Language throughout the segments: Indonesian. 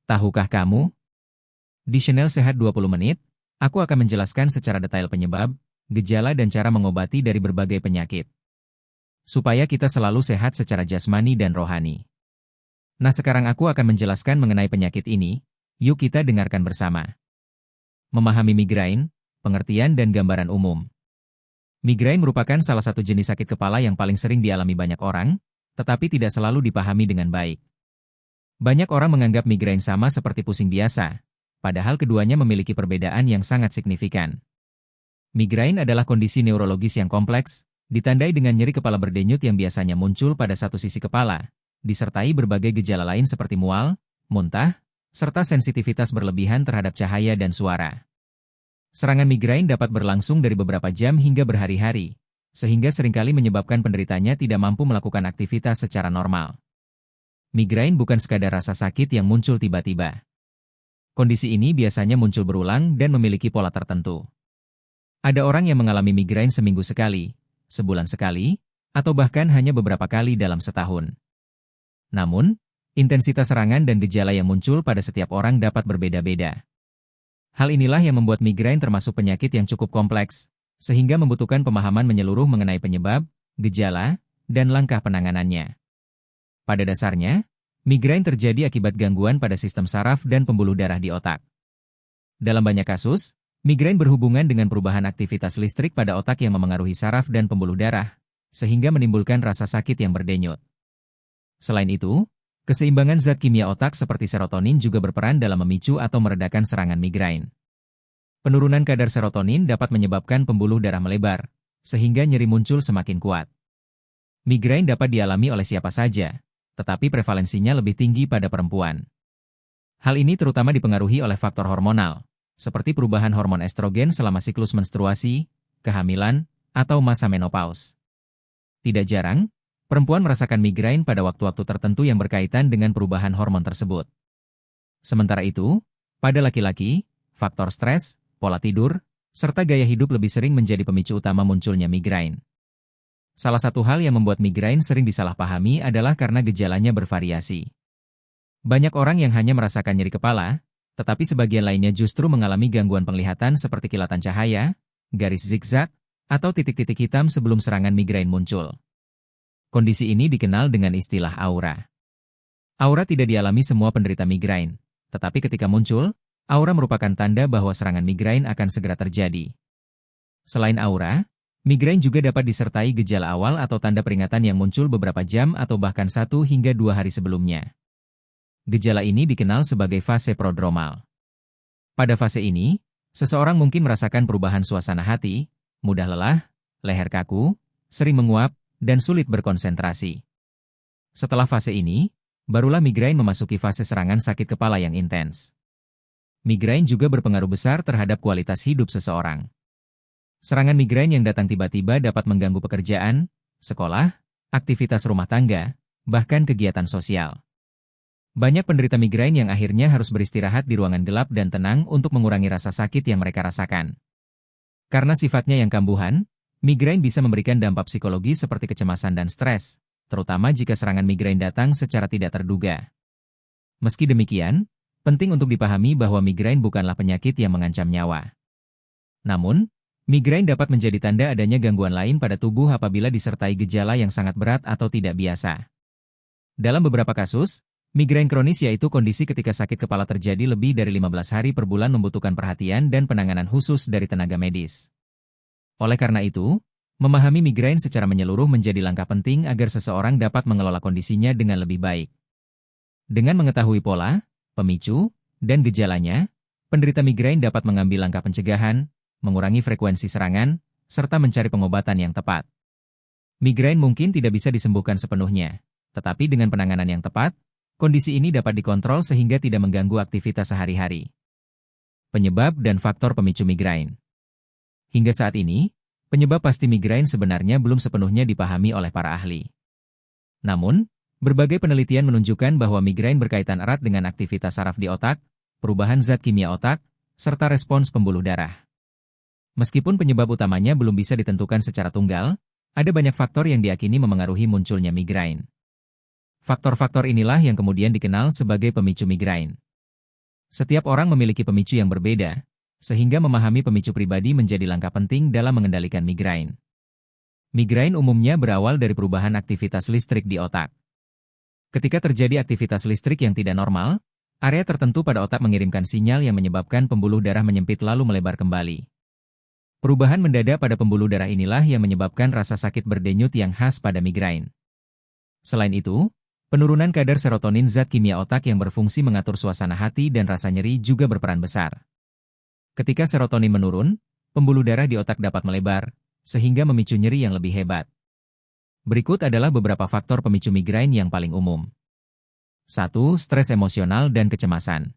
Tahukah kamu? Di Channel Sehat 20 Menit, aku akan menjelaskan secara detail penyebab, gejala dan cara mengobati dari berbagai penyakit. Supaya kita selalu sehat secara jasmani dan rohani. Nah, sekarang aku akan menjelaskan mengenai penyakit ini, yuk kita dengarkan bersama. Memahami migrain, pengertian dan gambaran umum. Migrain merupakan salah satu jenis sakit kepala yang paling sering dialami banyak orang, tetapi tidak selalu dipahami dengan baik. Banyak orang menganggap migrain sama seperti pusing biasa, padahal keduanya memiliki perbedaan yang sangat signifikan. Migrain adalah kondisi neurologis yang kompleks, ditandai dengan nyeri kepala berdenyut yang biasanya muncul pada satu sisi kepala, disertai berbagai gejala lain seperti mual, muntah, serta sensitivitas berlebihan terhadap cahaya dan suara. Serangan migrain dapat berlangsung dari beberapa jam hingga berhari-hari, sehingga seringkali menyebabkan penderitanya tidak mampu melakukan aktivitas secara normal. Migrain bukan sekadar rasa sakit yang muncul tiba-tiba. Kondisi ini biasanya muncul berulang dan memiliki pola tertentu. Ada orang yang mengalami migrain seminggu sekali, sebulan sekali, atau bahkan hanya beberapa kali dalam setahun. Namun, intensitas serangan dan gejala yang muncul pada setiap orang dapat berbeda-beda. Hal inilah yang membuat migrain termasuk penyakit yang cukup kompleks, sehingga membutuhkan pemahaman menyeluruh mengenai penyebab, gejala, dan langkah penanganannya. Pada dasarnya, migrain terjadi akibat gangguan pada sistem saraf dan pembuluh darah di otak. Dalam banyak kasus, migrain berhubungan dengan perubahan aktivitas listrik pada otak yang memengaruhi saraf dan pembuluh darah, sehingga menimbulkan rasa sakit yang berdenyut. Selain itu, keseimbangan zat kimia otak seperti serotonin juga berperan dalam memicu atau meredakan serangan migrain. Penurunan kadar serotonin dapat menyebabkan pembuluh darah melebar, sehingga nyeri muncul semakin kuat. Migrain dapat dialami oleh siapa saja, tetapi prevalensinya lebih tinggi pada perempuan. Hal ini terutama dipengaruhi oleh faktor hormonal, seperti perubahan hormon estrogen selama siklus menstruasi, kehamilan, atau masa menopause. Tidak jarang, perempuan merasakan migrain pada waktu-waktu tertentu yang berkaitan dengan perubahan hormon tersebut. Sementara itu, pada laki-laki, faktor stres, pola tidur, serta gaya hidup lebih sering menjadi pemicu utama munculnya migrain. Salah satu hal yang membuat migrain sering disalahpahami adalah karena gejalanya bervariasi. Banyak orang yang hanya merasakan nyeri kepala, tetapi sebagian lainnya justru mengalami gangguan penglihatan seperti kilatan cahaya, garis zigzag, atau titik-titik hitam sebelum serangan migrain muncul. Kondisi ini dikenal dengan istilah aura. Aura tidak dialami semua penderita migrain, tetapi ketika muncul, aura merupakan tanda bahwa serangan migrain akan segera terjadi. Selain aura, migrain juga dapat disertai gejala awal atau tanda peringatan yang muncul beberapa jam atau bahkan 1 hingga 2 hari sebelumnya. Gejala ini dikenal sebagai fase prodromal. Pada fase ini, seseorang mungkin merasakan perubahan suasana hati, mudah lelah, leher kaku, sering menguap, dan sulit berkonsentrasi. Setelah fase ini, barulah migrain memasuki fase serangan sakit kepala yang intens. Migrain juga berpengaruh besar terhadap kualitas hidup seseorang. Serangan migrain yang datang tiba-tiba dapat mengganggu pekerjaan, sekolah, aktivitas rumah tangga, bahkan kegiatan sosial. Banyak penderita migrain yang akhirnya harus beristirahat di ruangan gelap dan tenang untuk mengurangi rasa sakit yang mereka rasakan. Karena sifatnya yang kambuhan, migrain bisa memberikan dampak psikologis seperti kecemasan dan stres, terutama jika serangan migrain datang secara tidak terduga. Meski demikian, penting untuk dipahami bahwa migrain bukanlah penyakit yang mengancam nyawa. Namun, migrain dapat menjadi tanda adanya gangguan lain pada tubuh apabila disertai gejala yang sangat berat atau tidak biasa. Dalam beberapa kasus, migrain kronis yaitu kondisi ketika sakit kepala terjadi lebih dari 15 hari per bulan membutuhkan perhatian dan penanganan khusus dari tenaga medis. Oleh karena itu, memahami migrain secara menyeluruh menjadi langkah penting agar seseorang dapat mengelola kondisinya dengan lebih baik. Dengan mengetahui pola, pemicu, dan gejalanya, penderita migrain dapat mengambil langkah pencegahan, mengurangi frekuensi serangan, serta mencari pengobatan yang tepat. Migrain mungkin tidak bisa disembuhkan sepenuhnya, tetapi dengan penanganan yang tepat, kondisi ini dapat dikontrol sehingga tidak mengganggu aktivitas sehari-hari. Penyebab dan faktor pemicu migrain. Hingga saat ini, penyebab pasti migrain sebenarnya belum sepenuhnya dipahami oleh para ahli. Namun, berbagai penelitian menunjukkan bahwa migrain berkaitan erat dengan aktivitas saraf di otak, perubahan zat kimia otak, serta respons pembuluh darah. Meskipun penyebab utamanya belum bisa ditentukan secara tunggal, ada banyak faktor yang diyakini memengaruhi munculnya migrain. Faktor-faktor inilah yang kemudian dikenal sebagai pemicu migrain. Setiap orang memiliki pemicu yang berbeda, sehingga memahami pemicu pribadi menjadi langkah penting dalam mengendalikan migrain. Migrain umumnya berawal dari perubahan aktivitas listrik di otak. Ketika terjadi aktivitas listrik yang tidak normal, area tertentu pada otak mengirimkan sinyal yang menyebabkan pembuluh darah menyempit lalu melebar kembali. Perubahan mendadak pada pembuluh darah inilah yang menyebabkan rasa sakit berdenyut yang khas pada migrain. Selain itu, penurunan kadar serotonin, zat kimia otak yang berfungsi mengatur suasana hati dan rasa nyeri, juga berperan besar. Ketika serotonin menurun, pembuluh darah di otak dapat melebar, sehingga memicu nyeri yang lebih hebat. Berikut adalah beberapa faktor pemicu migrain yang paling umum. 1. Stres emosional dan kecemasan.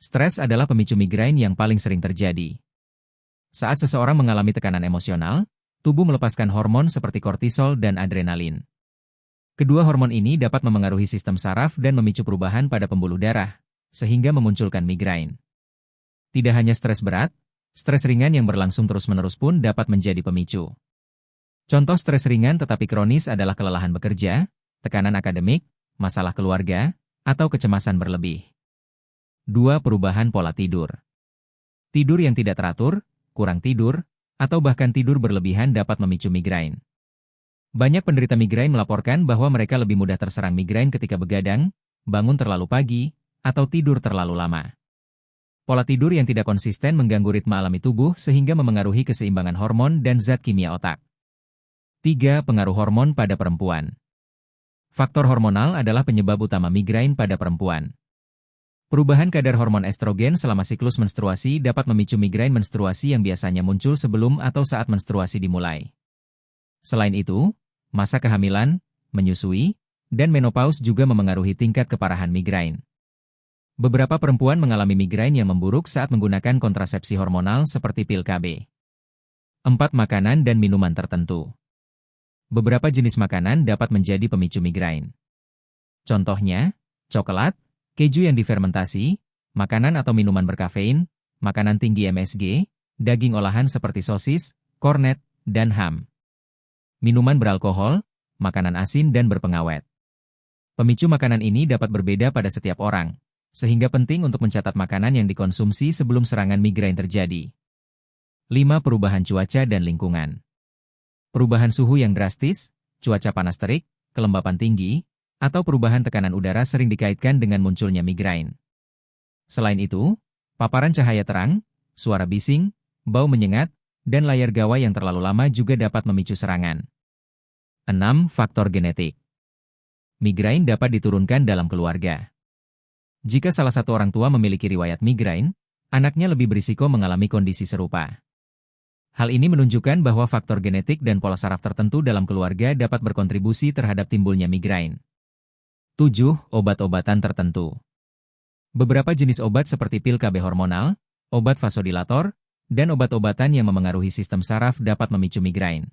Stres adalah pemicu migrain yang paling sering terjadi. Saat seseorang mengalami tekanan emosional, tubuh melepaskan hormon seperti kortisol dan adrenalin. Kedua hormon ini dapat memengaruhi sistem saraf dan memicu perubahan pada pembuluh darah, sehingga memunculkan migrain. Tidak hanya stres berat, stres ringan yang berlangsung terus-menerus pun dapat menjadi pemicu. Contoh stres ringan tetapi kronis adalah kelelahan bekerja, tekanan akademik, masalah keluarga, atau kecemasan berlebih. 2. Perubahan pola tidur. Tidur yang tidak teratur, kurang tidur, atau bahkan tidur berlebihan dapat memicu migrain. Banyak penderita migrain melaporkan bahwa mereka lebih mudah terserang migrain ketika begadang, bangun terlalu pagi, atau tidur terlalu lama. Pola tidur yang tidak konsisten mengganggu ritme alami tubuh sehingga memengaruhi keseimbangan hormon dan zat kimia otak. 3. Pengaruh hormon pada perempuan. Faktor hormonal adalah penyebab utama migrain pada perempuan. Perubahan kadar hormon estrogen selama siklus menstruasi dapat memicu migrain menstruasi yang biasanya muncul sebelum atau saat menstruasi dimulai. Selain itu, masa kehamilan, menyusui, dan menopause juga memengaruhi tingkat keparahan migrain. Beberapa perempuan mengalami migrain yang memburuk saat menggunakan kontrasepsi hormonal seperti pil KB. 4. Makanan dan minuman tertentu. Beberapa jenis makanan dapat menjadi pemicu migrain. Contohnya, coklat, keju yang difermentasi, makanan atau minuman berkafein, makanan tinggi MSG, daging olahan seperti sosis, kornet, dan ham. Minuman beralkohol, makanan asin dan berpengawet. Pemicu makanan ini dapat berbeda pada setiap orang, sehingga penting untuk mencatat makanan yang dikonsumsi sebelum serangan migrain terjadi. 5. Perubahan cuaca dan lingkungan. Perubahan suhu yang drastis, cuaca panas terik, kelembapan tinggi, atau perubahan tekanan udara sering dikaitkan dengan munculnya migrain. Selain itu, paparan cahaya terang, suara bising, bau menyengat, dan layar gawai yang terlalu lama juga dapat memicu serangan. 6. Faktor genetik. Migrain dapat diturunkan dalam keluarga. Jika salah satu orang tua memiliki riwayat migrain, anaknya lebih berisiko mengalami kondisi serupa. Hal ini menunjukkan bahwa faktor genetik dan pola saraf tertentu dalam keluarga dapat berkontribusi terhadap timbulnya migrain. 7. Obat-obatan tertentu. Beberapa jenis obat seperti pil KB hormonal, obat vasodilator, dan obat-obatan yang memengaruhi sistem saraf dapat memicu migrain.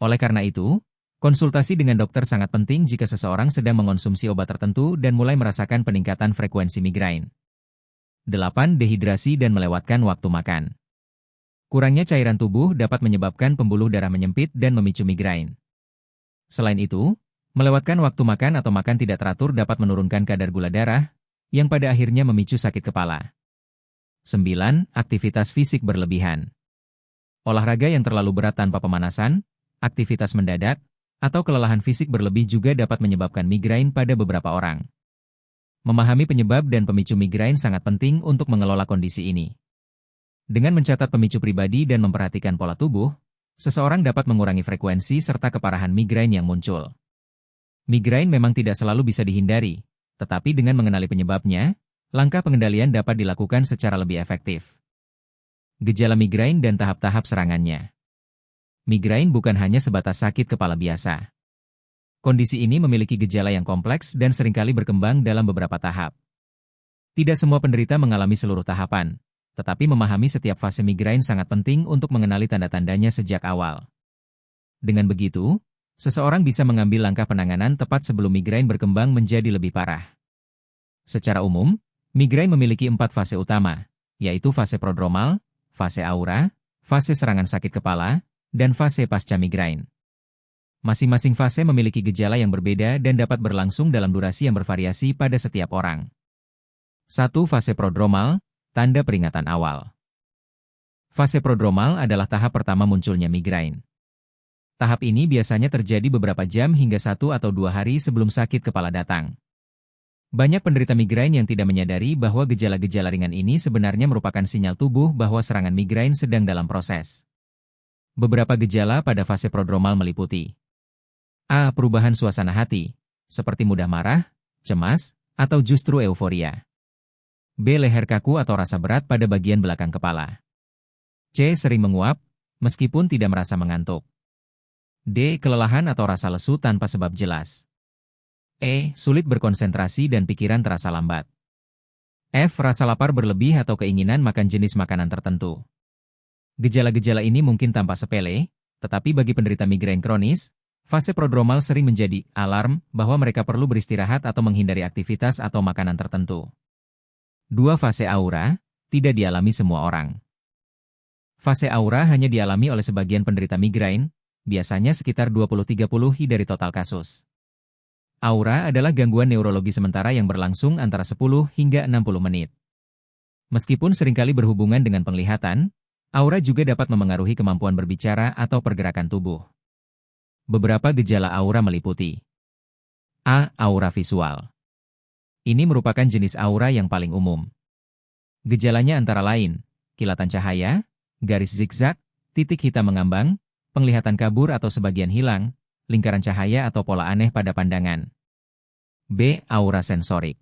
Oleh karena itu, konsultasi dengan dokter sangat penting jika seseorang sedang mengonsumsi obat tertentu dan mulai merasakan peningkatan frekuensi migrain. 8. Dehidrasi dan melewatkan waktu makan. Kurangnya cairan tubuh dapat menyebabkan pembuluh darah menyempit dan memicu migrain. Selain itu, melewatkan waktu makan atau makan tidak teratur dapat menurunkan kadar gula darah, yang pada akhirnya memicu sakit kepala. 9. Aktivitas fisik berlebihan. Olahraga yang terlalu berat tanpa pemanasan, aktivitas mendadak, atau kelelahan fisik berlebih juga dapat menyebabkan migrain pada beberapa orang. Memahami penyebab dan pemicu migrain sangat penting untuk mengelola kondisi ini. Dengan mencatat pemicu pribadi dan memperhatikan pola tubuh, seseorang dapat mengurangi frekuensi serta keparahan migrain yang muncul. Migrain memang tidak selalu bisa dihindari, tetapi dengan mengenali penyebabnya, langkah pengendalian dapat dilakukan secara lebih efektif. Gejala migrain dan tahap-tahap serangannya. Migrain bukan hanya sebatas sakit kepala biasa. Kondisi ini memiliki gejala yang kompleks dan seringkali berkembang dalam beberapa tahap. Tidak semua penderita mengalami seluruh tahapan, tetapi memahami setiap fase migrain sangat penting untuk mengenali tanda-tandanya sejak awal. Dengan begitu, seseorang bisa mengambil langkah penanganan tepat sebelum migrain berkembang menjadi lebih parah. Secara umum, migrain memiliki 4 fase utama, yaitu fase prodromal, fase aura, fase serangan sakit kepala, dan fase pasca migrain. Masing-masing fase memiliki gejala yang berbeda dan dapat berlangsung dalam durasi yang bervariasi pada setiap orang. 1. Fase prodromal, tanda peringatan awal. Fase prodromal adalah tahap pertama munculnya migrain. Tahap ini biasanya terjadi beberapa jam hingga 1 atau 2 hari sebelum sakit kepala datang. Banyak penderita migrain yang tidak menyadari bahwa gejala-gejala ringan ini sebenarnya merupakan sinyal tubuh bahwa serangan migrain sedang dalam proses. Beberapa gejala pada fase prodromal meliputi A. Perubahan suasana hati, seperti mudah marah, cemas, atau justru euforia. B. Leher kaku atau rasa berat pada bagian belakang kepala. C. Sering menguap, meskipun tidak merasa mengantuk. D. Kelelahan atau rasa lesu tanpa sebab jelas. E. Sulit berkonsentrasi dan pikiran terasa lambat. F. Rasa lapar berlebih atau keinginan makan jenis makanan tertentu. Gejala-gejala ini mungkin tampak sepele, tetapi bagi penderita migrain kronis, fase prodromal sering menjadi alarm bahwa mereka perlu beristirahat atau menghindari aktivitas atau makanan tertentu. 2. Fase aura, tidak dialami semua orang. Fase aura hanya dialami oleh sebagian penderita migrain, biasanya sekitar 20-30% dari total kasus. Aura adalah gangguan neurologi sementara yang berlangsung antara 10 hingga 60 menit. Meskipun seringkali berhubungan dengan penglihatan, aura juga dapat memengaruhi kemampuan berbicara atau pergerakan tubuh. Beberapa gejala aura meliputi A. Aura visual. Ini merupakan jenis aura yang paling umum. Gejalanya antara lain, kilatan cahaya, garis zigzag, titik hitam mengambang, penglihatan kabur atau sebagian hilang, lingkaran cahaya atau pola aneh pada pandangan. B. Aura sensorik.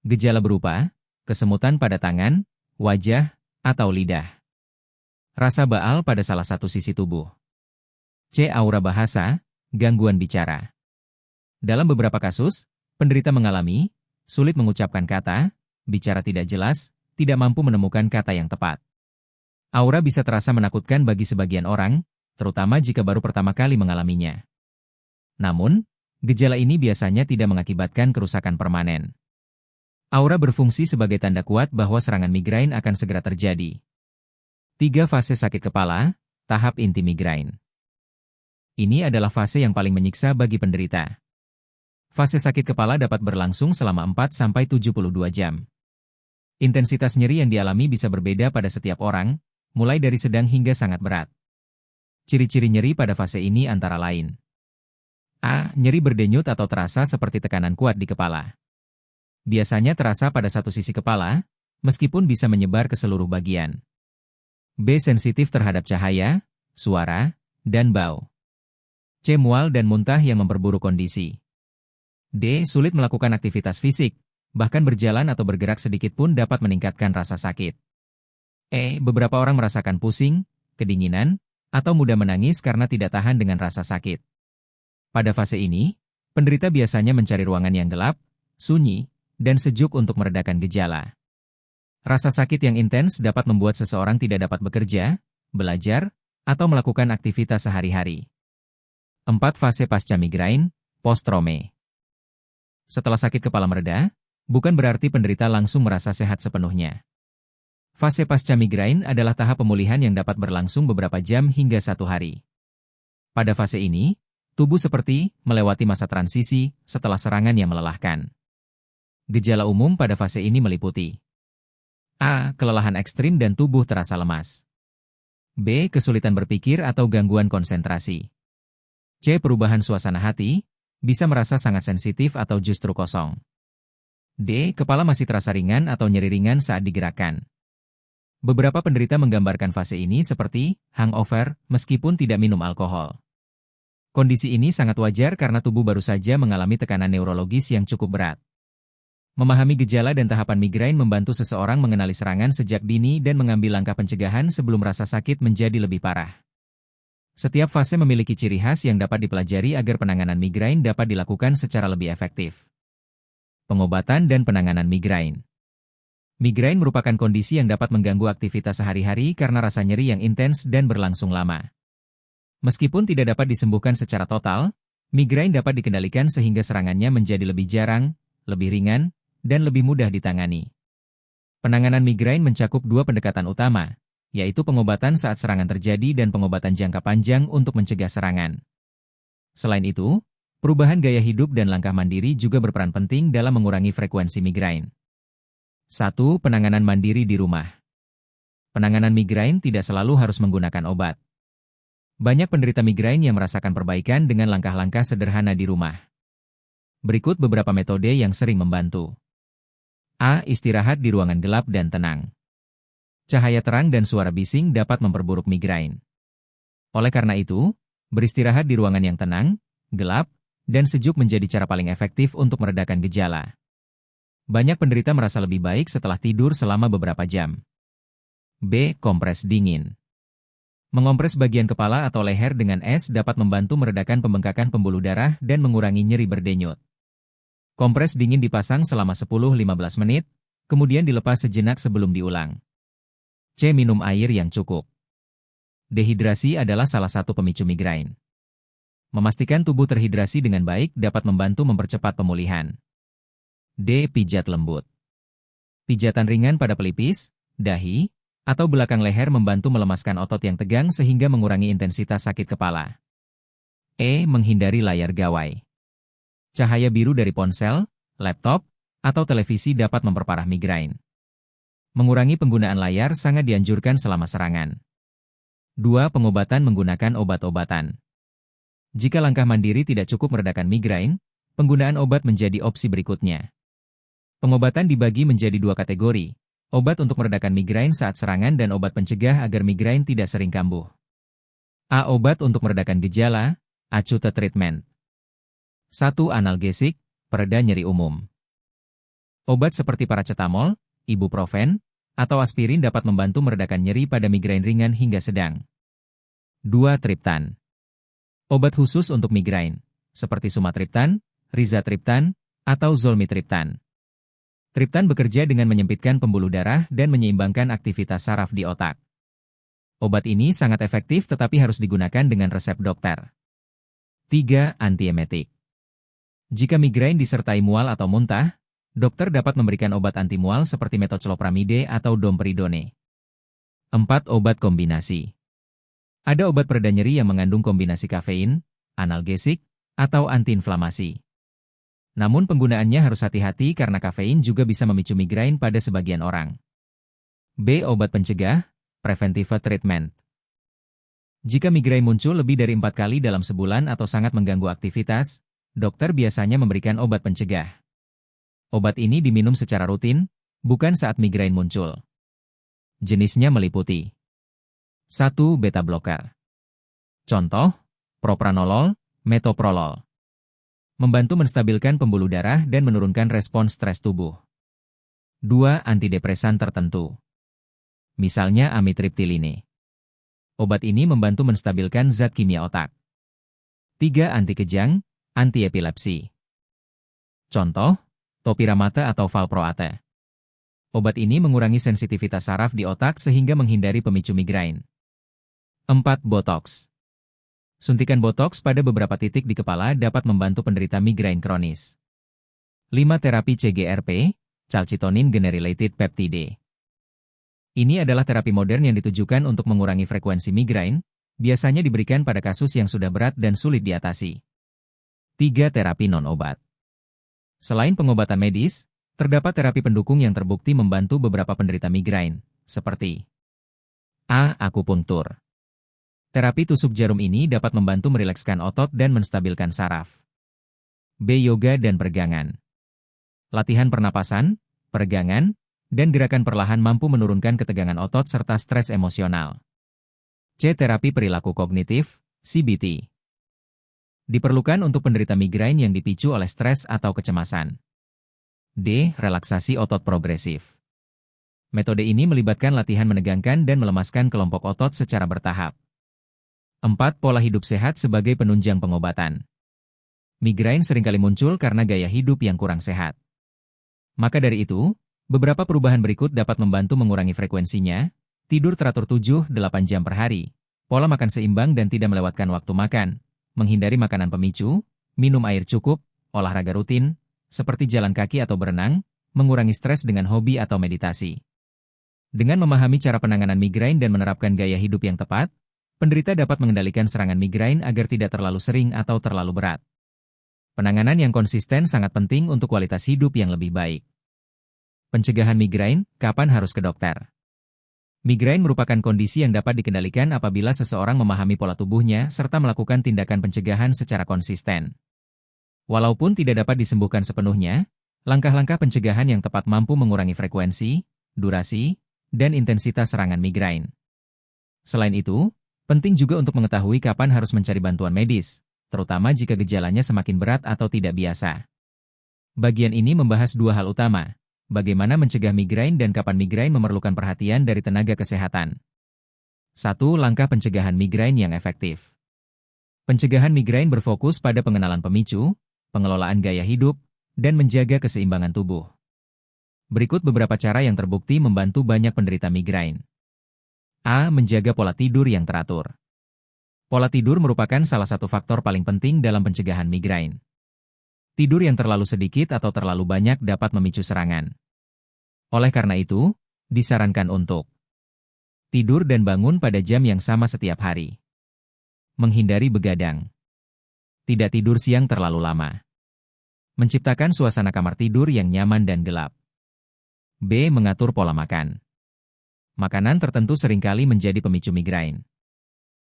Gejala berupa kesemutan pada tangan, wajah, atau lidah. Rasa baal pada salah satu sisi tubuh. C. Aura bahasa, gangguan bicara. Dalam beberapa kasus, penderita mengalami sulit mengucapkan kata, bicara tidak jelas, tidak mampu menemukan kata yang tepat. Aura bisa terasa menakutkan bagi sebagian orang, terutama jika baru pertama kali mengalaminya. Namun, gejala ini biasanya tidak mengakibatkan kerusakan permanen. Aura berfungsi sebagai tanda kuat bahwa serangan migrain akan segera terjadi. 3. Fase sakit kepala, tahap inti migrain. Ini adalah fase yang paling menyiksa bagi penderita. Fase sakit kepala dapat berlangsung selama 4-72 jam. Intensitas nyeri yang dialami bisa berbeda pada setiap orang, mulai dari sedang hingga sangat berat. Ciri-ciri nyeri pada fase ini antara lain. A. Nyeri berdenyut atau terasa seperti tekanan kuat di kepala. Biasanya terasa pada satu sisi kepala, meskipun bisa menyebar ke seluruh bagian. B. Sensitif terhadap cahaya, suara, dan bau. C. Mual dan muntah yang memperburuk kondisi. D. Sulit melakukan aktivitas fisik, bahkan berjalan atau bergerak sedikit pun dapat meningkatkan rasa sakit. E. Beberapa orang merasakan pusing, kedinginan, atau mudah menangis karena tidak tahan dengan rasa sakit. Pada fase ini, penderita biasanya mencari ruangan yang gelap, sunyi, dan sejuk untuk meredakan gejala. Rasa sakit yang intens dapat membuat seseorang tidak dapat bekerja, belajar, atau melakukan aktivitas sehari-hari. 4. Fase pasca migrain, post-trome. Setelah sakit kepala mereda, bukan berarti penderita langsung merasa sehat sepenuhnya. Fase pasca migrain adalah tahap pemulihan yang dapat berlangsung beberapa jam hingga 1 hari. Pada fase ini, tubuh seperti melewati masa transisi setelah serangan yang melelahkan. Gejala umum pada fase ini meliputi A. Kelelahan ekstrim dan tubuh terasa lemas. B. Kesulitan berpikir atau gangguan konsentrasi. C. Perubahan suasana hati, bisa merasa sangat sensitif atau justru kosong. D. Kepala masih terasa ringan atau nyeri ringan saat digerakkan. Beberapa penderita menggambarkan fase ini seperti hangover meskipun tidak minum alkohol. Kondisi ini sangat wajar karena tubuh baru saja mengalami tekanan neurologis yang cukup berat. Memahami gejala dan tahapan migrain membantu seseorang mengenali serangan sejak dini dan mengambil langkah pencegahan sebelum rasa sakit menjadi lebih parah. Setiap fase memiliki ciri khas yang dapat dipelajari agar penanganan migrain dapat dilakukan secara lebih efektif. Pengobatan dan penanganan migrain. Migrain merupakan kondisi yang dapat mengganggu aktivitas sehari-hari karena rasa nyeri yang intens dan berlangsung lama. Meskipun tidak dapat disembuhkan secara total, migrain dapat dikendalikan sehingga serangannya menjadi lebih jarang, lebih ringan, dan lebih mudah ditangani. Penanganan migrain mencakup 2 pendekatan utama, yaitu pengobatan saat serangan terjadi dan pengobatan jangka panjang untuk mencegah serangan. Selain itu, perubahan gaya hidup dan langkah mandiri juga berperan penting dalam mengurangi frekuensi migrain. 1. Penanganan mandiri di rumah. Penanganan migrain tidak selalu harus menggunakan obat. Banyak penderita migrain yang merasakan perbaikan dengan langkah-langkah sederhana di rumah. Berikut beberapa metode yang sering membantu. A. Istirahat di ruangan gelap dan tenang. Cahaya terang dan suara bising dapat memperburuk migrain. Oleh karena itu, beristirahat di ruangan yang tenang, gelap, dan sejuk menjadi cara paling efektif untuk meredakan gejala. Banyak penderita merasa lebih baik setelah tidur selama beberapa jam. B. Kompres dingin. Mengompres bagian kepala atau leher dengan es dapat membantu meredakan pembengkakan pembuluh darah dan mengurangi nyeri berdenyut. Kompres dingin dipasang selama 10-15 menit, kemudian dilepas sejenak sebelum diulang. C. Minum air yang cukup. Dehidrasi adalah salah satu pemicu migrain. Memastikan tubuh terhidrasi dengan baik dapat membantu mempercepat pemulihan. D. Pijat lembut. Pijatan ringan pada pelipis, dahi, atau belakang leher membantu melemaskan otot yang tegang sehingga mengurangi intensitas sakit kepala. E. Menghindari layar gawai. Cahaya biru dari ponsel, laptop, atau televisi dapat memperparah migrain. Mengurangi penggunaan layar sangat dianjurkan selama serangan. 2. Pengobatan menggunakan obat-obatan. Jika langkah mandiri tidak cukup meredakan migrain, penggunaan obat menjadi opsi berikutnya. Pengobatan dibagi menjadi 2 kategori, obat untuk meredakan migrain saat serangan dan obat pencegah agar migrain tidak sering kambuh. A. Obat untuk meredakan gejala, acute treatment. 1. Analgesik, pereda nyeri umum. Obat seperti paracetamol, ibuprofen, atau aspirin dapat membantu meredakan nyeri pada migrain ringan hingga sedang. 2. Triptan. Obat khusus untuk migrain, seperti sumatriptan, rizatriptan, atau zolmitriptan. Triptan bekerja dengan menyempitkan pembuluh darah dan menyeimbangkan aktivitas saraf di otak. Obat ini sangat efektif tetapi harus digunakan dengan resep dokter. 3. Antiemetik. Jika migrain disertai mual atau muntah, dokter dapat memberikan obat antimual seperti metoclopramide atau domperidone. 4. Obat kombinasi. Ada obat pereda nyeri yang mengandung kombinasi kafein, analgesik, atau antiinflamasi. Namun penggunaannya harus hati-hati karena kafein juga bisa memicu migrain pada sebagian orang. B. Obat pencegah, preventive treatment. Jika migrain muncul lebih dari 4 kali dalam sebulan atau sangat mengganggu aktivitas, dokter biasanya memberikan obat pencegah. Obat ini diminum secara rutin, bukan saat migrain muncul. Jenisnya meliputi 1. Beta blocker. Contoh, propranolol, metoprolol. Membantu menstabilkan pembuluh darah dan menurunkan respons stres tubuh. 2. Antidepresan tertentu. Misalnya amitriptiline. Obat ini membantu menstabilkan zat kimia otak. 3. Antikejang, antiepilepsi. Contoh, topiramate atau valproate. Obat ini mengurangi sensitivitas saraf di otak sehingga menghindari pemicu migrain. 4. Botox. Suntikan botox pada beberapa titik di kepala dapat membantu penderita migrain kronis. 5. Terapi CGRP, calcitonin generated peptide. Ini adalah terapi modern yang ditujukan untuk mengurangi frekuensi migrain, biasanya diberikan pada kasus yang sudah berat dan sulit diatasi. 3. Terapi non-obat. Selain pengobatan medis, terdapat terapi pendukung yang terbukti membantu beberapa penderita migrain, seperti A. Akupunktur. Terapi tusuk jarum ini dapat membantu merilekskan otot dan menstabilkan saraf. B. Yoga dan peregangan. Latihan pernapasan, peregangan, dan gerakan perlahan mampu menurunkan ketegangan otot serta stres emosional. C. Terapi perilaku kognitif, CBT. Diperlukan untuk penderita migrain yang dipicu oleh stres atau kecemasan. D. Relaksasi otot progresif. Metode ini melibatkan latihan menegangkan dan melemaskan kelompok otot secara bertahap. 4. Pola hidup sehat sebagai penunjang pengobatan. Migrain seringkali muncul karena gaya hidup yang kurang sehat. Maka dari itu, beberapa perubahan berikut dapat membantu mengurangi frekuensinya, tidur teratur 7-8 jam per hari, pola makan seimbang dan tidak melewatkan waktu makan, menghindari makanan pemicu, minum air cukup, olahraga rutin, seperti jalan kaki atau berenang, mengurangi stres dengan hobi atau meditasi. Dengan memahami cara penanganan migrain dan menerapkan gaya hidup yang tepat, penderita dapat mengendalikan serangan migrain agar tidak terlalu sering atau terlalu berat. Penanganan yang konsisten sangat penting untuk kualitas hidup yang lebih baik. Pencegahan migrain, kapan harus ke dokter? Migrain merupakan kondisi yang dapat dikendalikan apabila seseorang memahami pola tubuhnya serta melakukan tindakan pencegahan secara konsisten. Walaupun tidak dapat disembuhkan sepenuhnya, langkah-langkah pencegahan yang tepat mampu mengurangi frekuensi, durasi, dan intensitas serangan migrain. Selain itu, penting juga untuk mengetahui kapan harus mencari bantuan medis, terutama jika gejalanya semakin berat atau tidak biasa. Bagian ini membahas dua hal utama, bagaimana mencegah migrain dan kapan migrain memerlukan perhatian dari tenaga kesehatan. 1. Langkah pencegahan migrain yang efektif. Pencegahan migrain berfokus pada pengenalan pemicu, pengelolaan gaya hidup, dan menjaga keseimbangan tubuh. Berikut beberapa cara yang terbukti membantu banyak penderita migrain. A. Menjaga pola tidur yang teratur. Pola tidur merupakan salah satu faktor paling penting dalam pencegahan migrain. Tidur yang terlalu sedikit atau terlalu banyak dapat memicu serangan. Oleh karena itu, disarankan untuk tidur dan bangun pada jam yang sama setiap hari. Menghindari begadang. Tidak tidur siang terlalu lama. Menciptakan suasana kamar tidur yang nyaman dan gelap. B. Mengatur pola makan. Makanan tertentu seringkali menjadi pemicu migrain.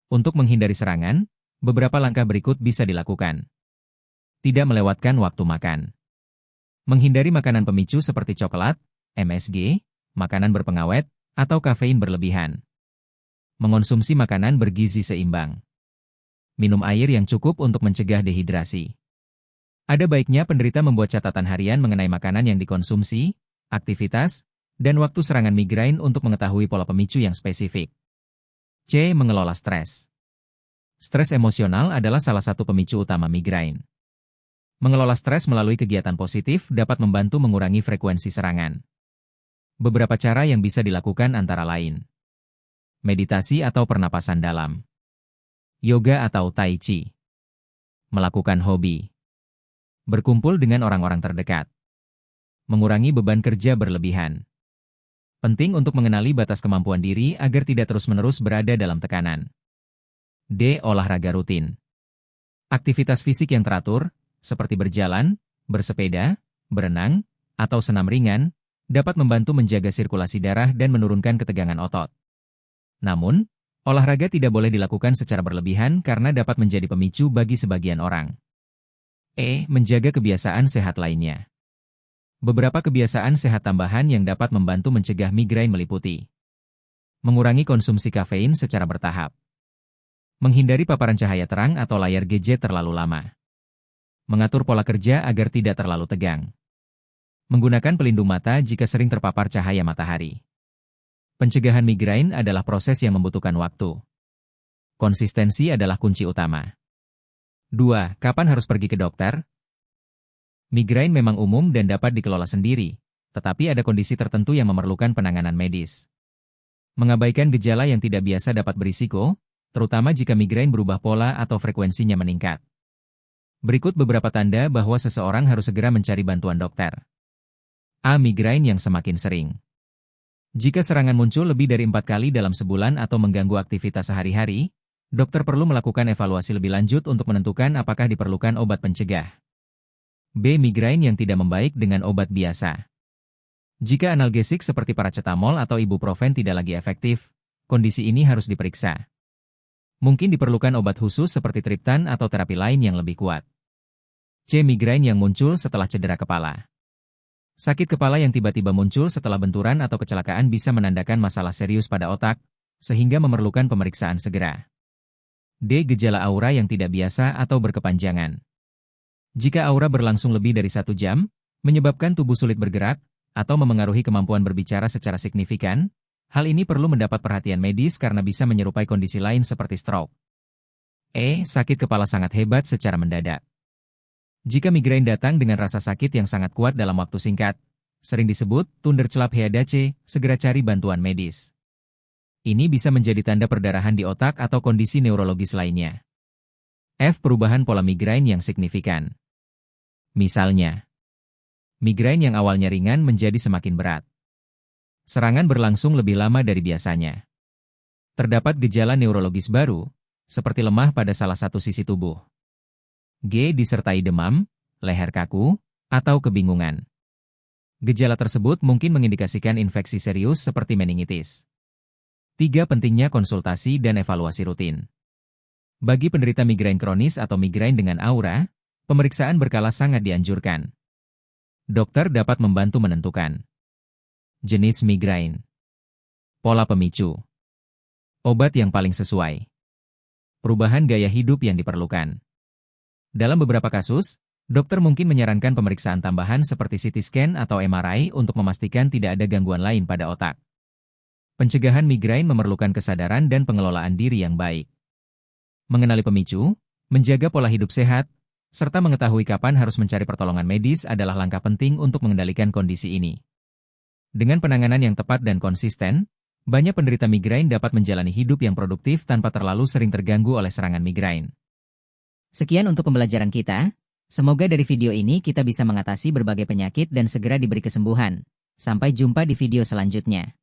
Untuk menghindari serangan, beberapa langkah berikut bisa dilakukan. Tidak melewatkan waktu makan. Menghindari makanan pemicu seperti coklat, MSG, makanan berpengawet, atau kafein berlebihan. Mengonsumsi makanan bergizi seimbang. Minum air yang cukup untuk mencegah dehidrasi. Ada baiknya penderita membuat catatan harian mengenai makanan yang dikonsumsi, aktivitas, dan waktu serangan migrain untuk mengetahui pola pemicu yang spesifik. C. Mengelola stres. Stres emosional adalah salah satu pemicu utama migrain. Mengelola stres melalui kegiatan positif dapat membantu mengurangi frekuensi serangan. Beberapa cara yang bisa dilakukan antara lain. Meditasi atau pernapasan dalam. Yoga atau tai chi. Melakukan hobi. Berkumpul dengan orang-orang terdekat. Mengurangi beban kerja berlebihan. Penting untuk mengenali batas kemampuan diri agar tidak terus-menerus berada dalam tekanan. D. Olahraga rutin. Aktivitas fisik yang teratur, seperti berjalan, bersepeda, berenang, atau senam ringan, dapat membantu menjaga sirkulasi darah dan menurunkan ketegangan otot. Namun, olahraga tidak boleh dilakukan secara berlebihan karena dapat menjadi pemicu bagi sebagian orang. E. Menjaga kebiasaan sehat lainnya. Beberapa kebiasaan sehat tambahan yang dapat membantu mencegah migrain meliputi mengurangi konsumsi kafein secara bertahap, menghindari paparan cahaya terang atau layar gadget terlalu lama, mengatur pola kerja agar tidak terlalu tegang, menggunakan pelindung mata jika sering terpapar cahaya matahari. Pencegahan migrain adalah proses yang membutuhkan waktu. Konsistensi adalah kunci utama. 2. Kapan harus pergi ke dokter? Migrain memang umum dan dapat dikelola sendiri, tetapi ada kondisi tertentu yang memerlukan penanganan medis. Mengabaikan gejala yang tidak biasa dapat berisiko, terutama jika migrain berubah pola atau frekuensinya meningkat. Berikut beberapa tanda bahwa seseorang harus segera mencari bantuan dokter. A. Migrain yang semakin sering. Jika serangan muncul lebih dari 4 kali dalam sebulan atau mengganggu aktivitas sehari-hari, dokter perlu melakukan evaluasi lebih lanjut untuk menentukan apakah diperlukan obat pencegah. B. Migrain yang tidak membaik dengan obat biasa. Jika analgesik seperti paracetamol atau ibuprofen tidak lagi efektif, kondisi ini harus diperiksa. Mungkin diperlukan obat khusus seperti triptan atau terapi lain yang lebih kuat. C. Migrain yang muncul setelah cedera kepala. Sakit kepala yang tiba-tiba muncul setelah benturan atau kecelakaan bisa menandakan masalah serius pada otak, sehingga memerlukan pemeriksaan segera. D. Gejala aura yang tidak biasa atau berkepanjangan. Jika aura berlangsung lebih dari 1 jam, menyebabkan tubuh sulit bergerak, atau memengaruhi kemampuan berbicara secara signifikan, hal ini perlu mendapat perhatian medis karena bisa menyerupai kondisi lain seperti stroke. E. Sakit kepala sangat hebat secara mendadak. Jika migrain datang dengan rasa sakit yang sangat kuat dalam waktu singkat, sering disebut Thunderclap Headache, segera cari bantuan medis. Ini bisa menjadi tanda perdarahan di otak atau kondisi neurologis lainnya. F. Perubahan pola migrain yang signifikan. Misalnya, migrain yang awalnya ringan menjadi semakin berat. Serangan berlangsung lebih lama dari biasanya. Terdapat gejala neurologis baru, seperti lemah pada salah satu sisi tubuh. G. Disertai demam, leher kaku, atau kebingungan. Gejala tersebut mungkin mengindikasikan infeksi serius seperti meningitis. 3. Pentingnya konsultasi dan evaluasi rutin. Bagi penderita migrain kronis atau migrain dengan aura, pemeriksaan berkala sangat dianjurkan. Dokter dapat membantu menentukan jenis migrain, pola pemicu, obat yang paling sesuai, perubahan gaya hidup yang diperlukan. Dalam beberapa kasus, dokter mungkin menyarankan pemeriksaan tambahan seperti CT scan atau MRI untuk memastikan tidak ada gangguan lain pada otak. Pencegahan migrain memerlukan kesadaran dan pengelolaan diri yang baik. Mengenali pemicu, menjaga pola hidup sehat, serta mengetahui kapan harus mencari pertolongan medis adalah langkah penting untuk mengendalikan kondisi ini. Dengan penanganan yang tepat dan konsisten, banyak penderita migrain dapat menjalani hidup yang produktif tanpa terlalu sering terganggu oleh serangan migrain. Sekian untuk pembelajaran kita. Semoga dari video ini kita bisa mengatasi berbagai penyakit dan segera diberi kesembuhan. Sampai jumpa di video selanjutnya.